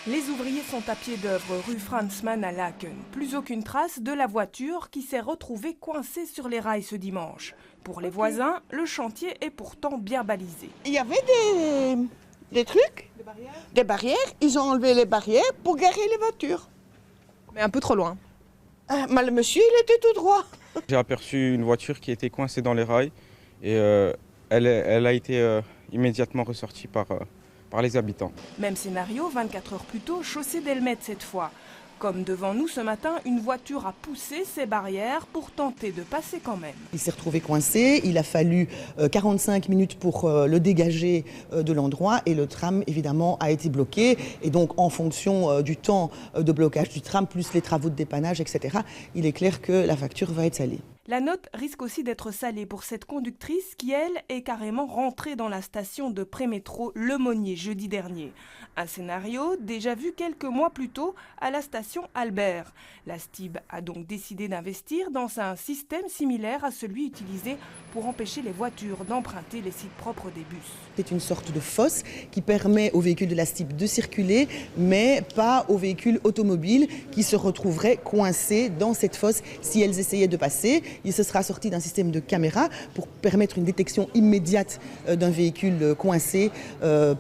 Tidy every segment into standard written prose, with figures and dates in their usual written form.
Les ouvriers sont à pied d'œuvre rue Franzmann à Laeken. Plus aucune trace de la voiture qui s'est retrouvée coincée sur les rails ce dimanche. Pour les voisins, le chantier est pourtant bien balisé. Il y avait des trucs, des barrières. Ils ont enlevé les barrières pour garer les voitures. Mais un peu trop loin. Mais le monsieur, il était tout droit. J'ai aperçu une voiture qui était coincée dans les rails et elle a été immédiatement ressortie par les habitants. Même scénario, 24 heures plus tôt, chaussée d'Elmet cette fois. Comme devant nous ce matin, une voiture a poussé ses barrières pour tenter de passer quand même. Il s'est retrouvé coincé, il a fallu 45 minutes pour le dégager de l'endroit et le tram évidemment a été bloqué. Et donc en fonction du temps de blocage du tram, plus les travaux de dépannage, etc., il est clair que la facture va être salée. La note risque aussi d'être salée pour cette conductrice qui, elle, est carrément rentrée dans la station de prémétro Le Monnier jeudi dernier. Un scénario déjà vu quelques mois plus tôt à la station Albert. La STIB a donc décidé d'investir dans un système similaire à celui utilisé pour empêcher les voitures d'emprunter les sites propres des bus. C'est une sorte de fosse qui permet aux véhicules de la STIB de circuler, mais pas aux véhicules automobiles qui se retrouveraient coincés dans cette fosse si elles essayaient de passer. Il se sera sorti d'un système de caméra pour permettre une détection immédiate d'un véhicule coincé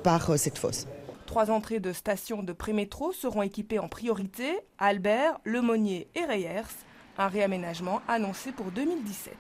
par cette fosse. 3 entrées de stations de prémétro seront équipées en priorité, Albert, Le Monnier et Reyers, un réaménagement annoncé pour 2017.